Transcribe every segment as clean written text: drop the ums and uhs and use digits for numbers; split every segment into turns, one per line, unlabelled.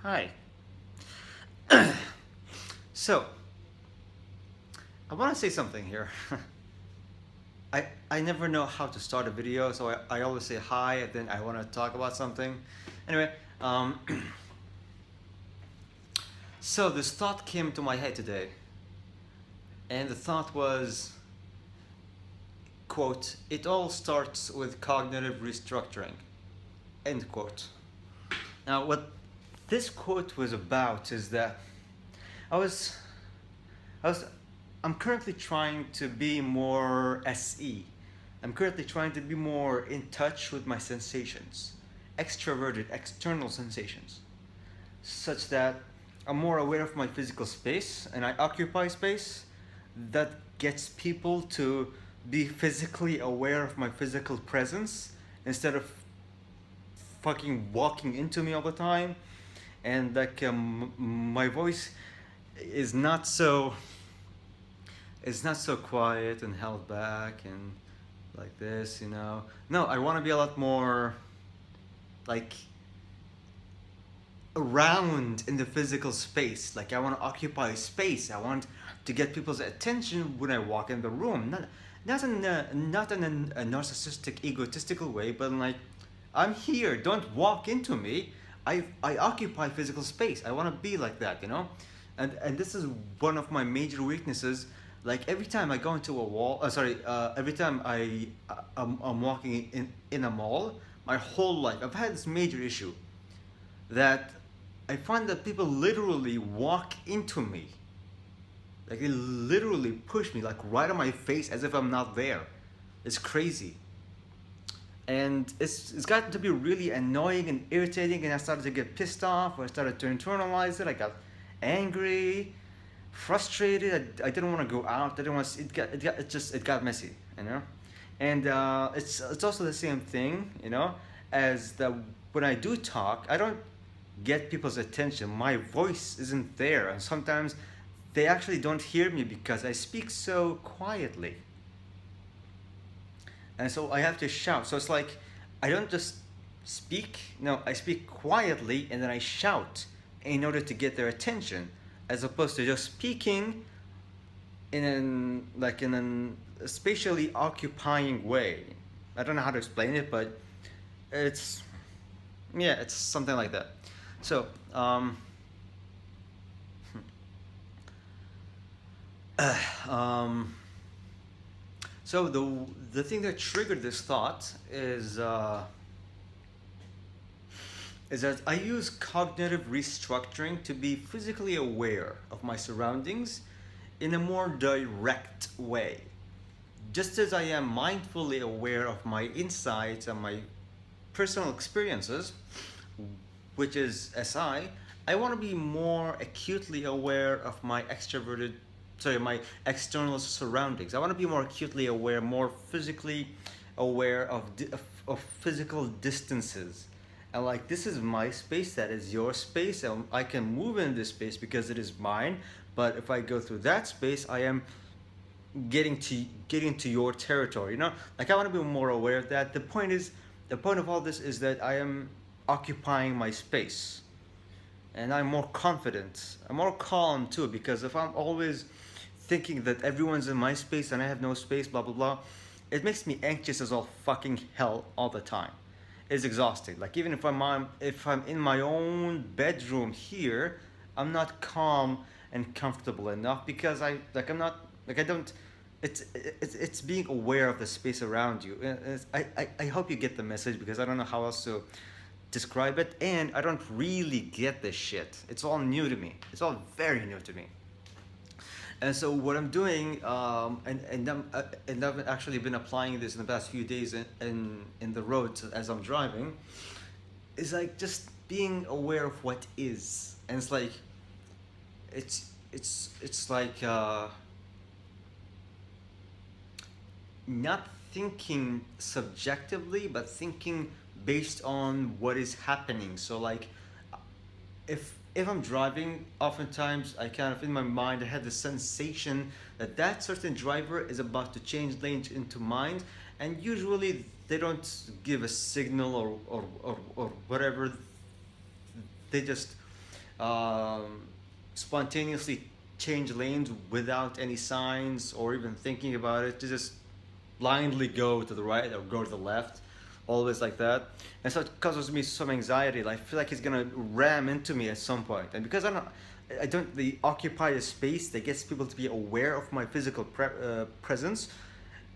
Hi. So, I want to say something here. I never know how to start a video, so I always say hi and then I want to talk about something. Anyway, um, so this thought came to my head today, and the thought was, quote, it all starts with cognitive restructuring, end quote. Now, what this quote was about is that I was I was I'm currently trying to be more SE. I'm currently trying to be more in touch with my sensations, extroverted, external sensations, such that I'm more aware of my physical space and I occupy space that gets people to be physically aware of my physical presence instead of fucking walking into me all the time. And like my voice is not so it's not so quiet and held back and like this. No, I want to be a lot more like around in the physical space. Like I want to occupy space. I want to get people's attention when I walk in the room. Not in a narcissistic, egotistical way, but like I'm here. Don't walk into me. I occupy physical space. I want to be like that. And this is one of my major weaknesses. Like every time I go into a wall, every time I'm walking in a mall, my whole life I've had this major issue that I find that people literally walk into me. Like they literally push me like right on my face as if I'm not there. It's crazy. And it's gotten to be really annoying and irritating, and I started to get pissed off, or I started to internalize it. I got angry, frustrated. I didn't want to go out. I didn't want to, it got messy. And it's also the same thing, as the when I do talk, I don't get people's attention. My voice isn't there, and sometimes they actually don't hear me because I speak so quietly, and so I have to shout. So it's like I don't just speak. No, I speak quietly and then I shout in order to get their attention, as opposed to just speaking in a spatially occupying way. I don't know how to explain it, but it's it's something like that. So um, so the thing that triggered this thought is that I use cognitive restructuring to be physically aware of my surroundings in a more direct way. Just as I am mindfully aware of my insights and my personal experiences, which is I want to be more acutely aware of my external surroundings. I want to be more acutely aware, more physically aware of physical distances. And like this is my space, that is your space, and I can move in this space because it is mine. But if I go through that space, I am getting to your territory. Like I want to be more aware of that. The point of all this is that I am occupying my space, and I'm more confident. I'm more calm too, because if I'm always thinking that everyone's in my space and I have no space, blah blah blah, it makes me anxious as all fucking hell all the time. It's exhausting. Like even if I'm in my own bedroom here, I'm not calm and comfortable enough because I'm not like I don't. It's being aware of the space around you. I hope you get the message, because I don't know how else to describe it, and I don't really get this shit. It's all new to me. It's all very new to me. And so what I'm doing, and I've actually been applying this in the past few days in the roads as I'm driving, is like just being aware of what is, and it's like it's like not thinking subjectively, but thinking based on what is happening. So like if I'm driving, oftentimes I kind of in my mind I have the sensation that that certain driver is about to change lanes into mine, and usually they don't give a signal or whatever. They just um, spontaneously change lanes without any signs or even thinking about it, to just blindly go to the right or go to the left, always like that. And so it causes me some anxiety. Like, I feel like he's gonna ram into me at some point. And because I don't the occupy a space that gets people to be aware of my physical presence,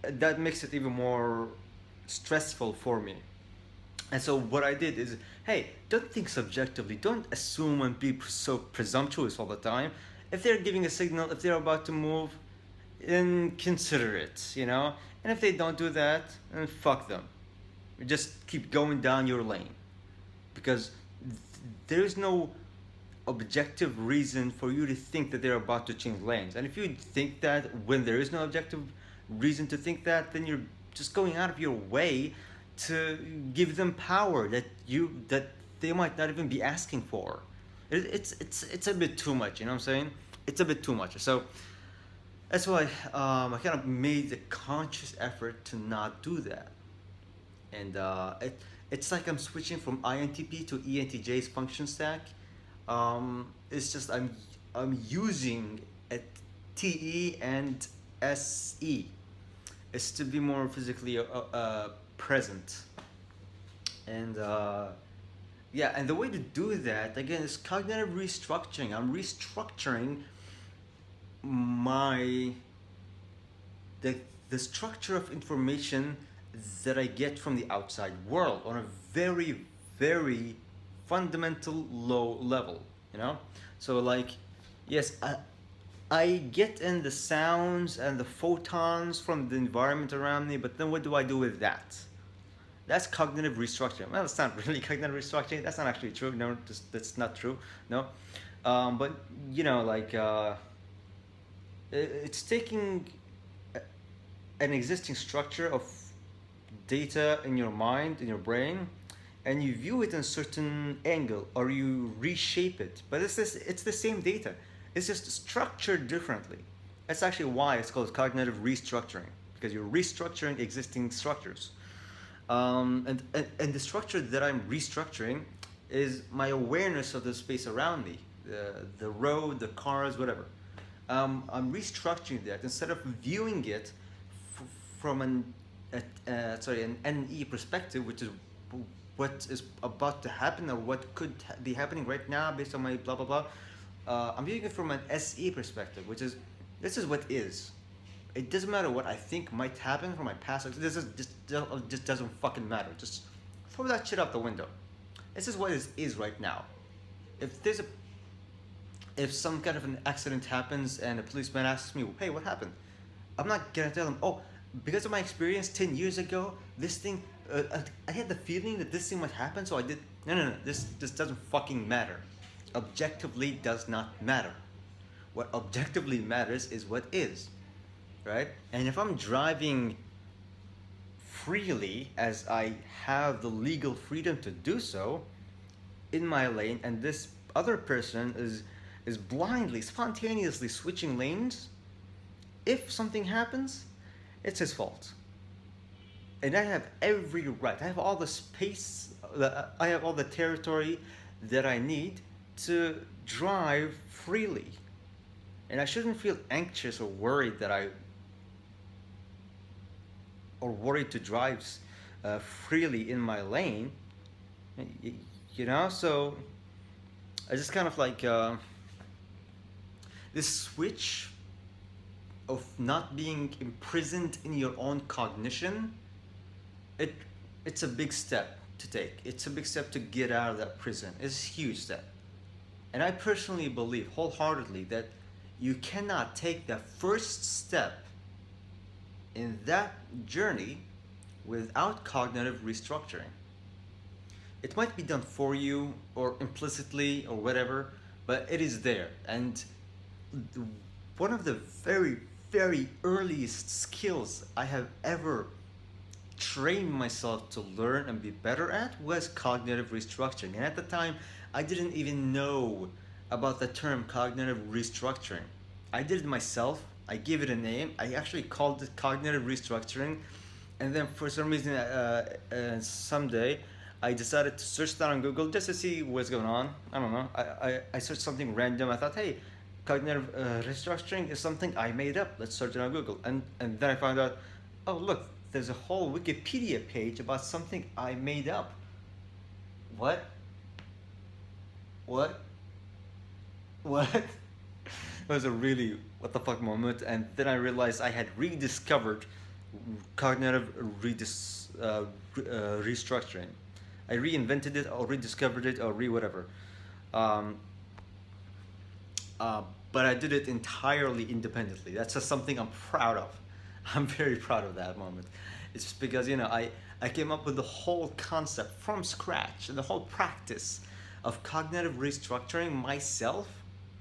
that makes it even more stressful for me. And so what I did is, hey, don't think subjectively. Don't assume and be so presumptuous all the time. If they're giving a signal, if they're about to move, then consider it, you know. And if they don't do that, then fuck them. Just keep going down your lane, because there is no objective reason for you to think that they're about to change lanes. And if you think that when there is no objective reason to think that, then you're just going out of your way to give them power that they might not even be asking for. It's a bit too much, you know what I'm saying? It's a bit too much. So that's why I kind of made a conscious effort to not do that. And it's like I'm switching from INTP to ENTJ's function stack. It's just I'm using a TE and SE. It's to be more physically present. And yeah, and the way to do that again is cognitive restructuring. I'm restructuring my the the structure of information that I get from the outside world on a very, very fundamental low level, you know? So like, yes, I get in the sounds and the photons from the environment around me, but then what do I do with that? That's cognitive restructuring. Well, it's not really cognitive restructuring. That's not actually true. No, that's not true. No. But, you know, like, it's taking an existing structure of data in your mind, in your brain, and you view it in a certain angle, or you reshape it. But it's the same data. It's just structured differently. That's actually why it's called cognitive restructuring, because you're restructuring existing structures. And the structure that I'm restructuring is my awareness of the space around me, the road, the cars, whatever. I'm restructuring that instead of viewing it from an NE perspective, which is what is about to happen or what could be happening right now based on my blah blah blah. I'm viewing it from an SE perspective, which is this is what is. It doesn't matter what I think might happen from my past. This is just doesn't fucking matter. Just throw that shit out the window. This is what is right now. If if some kind of an accident happens and a policeman asks me, "Hey, what happened?" I'm not gonna tell him, "Oh, because of my experience 10 years ago, this thing, I had the feeling that this thing might happen, so I did." No. This doesn't fucking matter. Objectively does not matter. What objectively matters is what is, right? And if I'm driving freely, as I have the legal freedom to do so, in my lane, and this other person is blindly, spontaneously switching lanes, if something happens, it's his fault. And I have every right. I have all the space, I have all the territory that I need to drive freely. And I shouldn't feel anxious or worried or worried to drive freely in my lane. You know, so I just kind of like this switch of not being imprisoned in your own cognition. It's a big step to take. It's a big step to get out of that prison. It's a huge step. And I personally believe wholeheartedly that you cannot take the first step in that journey without cognitive restructuring. It might be done for you or implicitly or whatever, but it is there. And one of the very, very earliest skills I have ever trained myself to learn and be better at was cognitive restructuring. And at the time, I didn't even know about the term cognitive restructuring. I did it myself. I gave it a name. I actually called it cognitive restructuring. And then for some reason, someday, I decided to search that on Google just to see what's going on. I don't know. I searched something random. I thought, hey, cognitive restructuring is something I made up. Let's search it on Google. And then I found out, oh, look, there's a whole Wikipedia page about something I made up. What? What? What? It was a really what the fuck moment. And then I realized I had rediscovered cognitive restructuring. I reinvented it or rediscovered it or whatever. Um, but I did it entirely independently. That's just something I'm proud of. I'm very proud of that moment. It's just because, I came up with the whole concept from scratch and the whole practice of cognitive restructuring myself,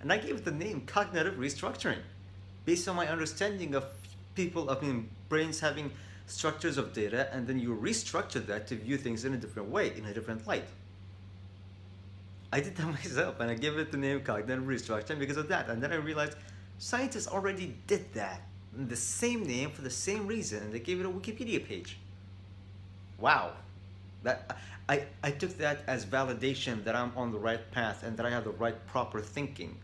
and I gave it the name cognitive restructuring based on my understanding of brains having structures of data, and then you restructure that to view things in a different way, in a different light. I did that myself, and I gave it the name cognitive restructuring because of that. And then I realized scientists already did that, the same name for the same reason, and they gave it a Wikipedia page. Wow, I took that as validation that I'm on the right path and that I have the right proper thinking,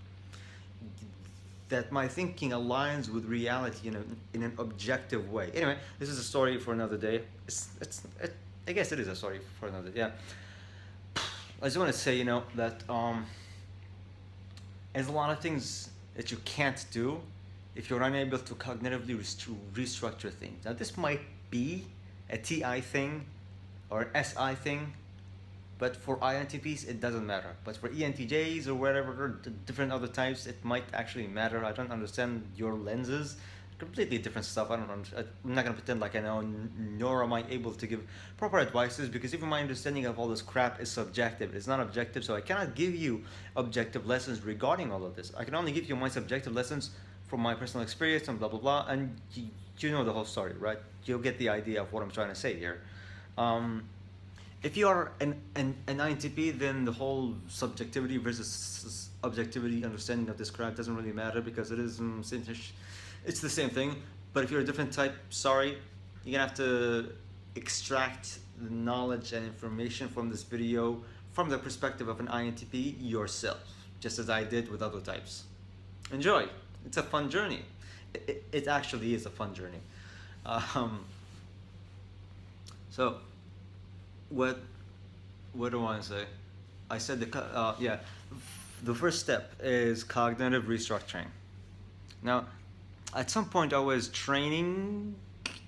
that my thinking aligns with reality in an objective way. Anyway, this is a story for another day. I guess it is a story for another day. Yeah. I just want to say, that there's a lot of things that you can't do if you're unable to cognitively restructure things. Now, this might be a TI thing or an SI thing, but for INTPs, it doesn't matter. But for ENTJs or whatever, different other types, it might actually matter. I don't understand your lenses. Completely different stuff. I'm not going to pretend like I know, nor am I able to give proper advices, because even my understanding of all this crap is subjective. It's not objective, so I cannot give you objective lessons regarding all of this. I can only give you my subjective lessons from my personal experience and blah, blah, blah, and you know the whole story, right? You'll get the idea of what I'm trying to say here. If you are an INTP, then the whole subjectivity versus objectivity understanding of this crap doesn't really matter, because it is it's the same thing. But if you're a different type, sorry, you're gonna have to extract the knowledge and information from this video from the perspective of an INTP yourself, just as I did with other types. Enjoy. It's a fun journey. It actually is a fun journey. So, what do I want to say? I said the first step is cognitive restructuring. Now, at some point I was training,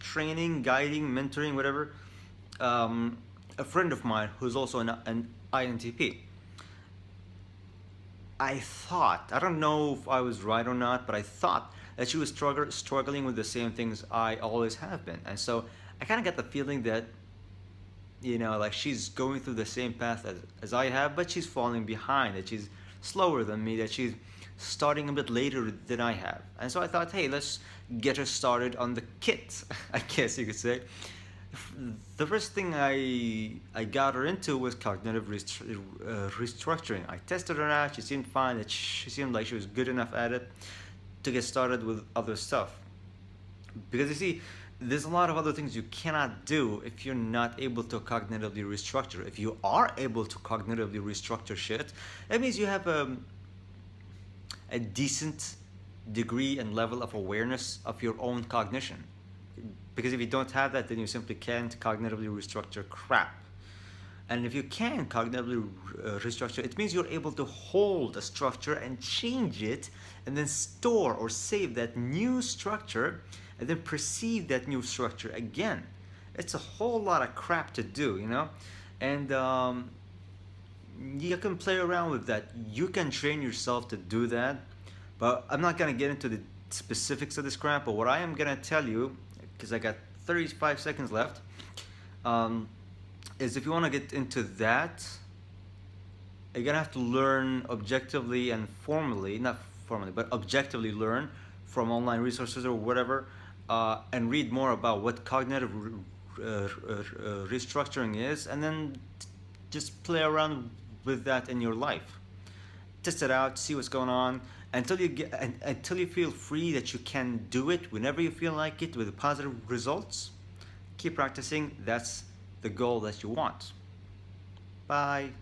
guiding, mentoring, whatever, a friend of mine who's also an INTP. I thought, I don't know if I was right or not, but I thought that she was struggling with the same things I always have been. And so I kind of got the feeling that, like she's going through the same path as I have, but she's falling behind, that she's slower than me, that she's starting a bit later than I have. And so I thought, hey, let's get her started on the kit, I guess you could say. The first thing I got her into was cognitive restructuring. I tested her out. She seemed fine. She seemed like she was good enough at it to get started with other stuff. Because you see, there's a lot of other things you cannot do if you're not able to cognitively restructure. If you are able to cognitively restructure shit, that means you have a decent degree and level of awareness of your own cognition. Because if you don't have that, then you simply can't cognitively restructure crap. And if you can cognitively restructure, it means you're able to hold a structure and change it, and then store or save that new structure, and then perceive that new structure again. It's a whole lot of crap to do, And you can play around with that. You can train yourself to do that. But I'm not going to get into the specifics of this crap. But what I am going to tell you, because I got 35 seconds left, is if you want to get into that, you're going to have to learn objectively and formally, not formally, but objectively learn from online resources or whatever, and read more about what cognitive restructuring is, and then just play around with that in your life. Test it out, see what's going on, until you feel free that you can do it whenever you feel like it with positive results. Keep practicing. That's the goal that you want. Bye.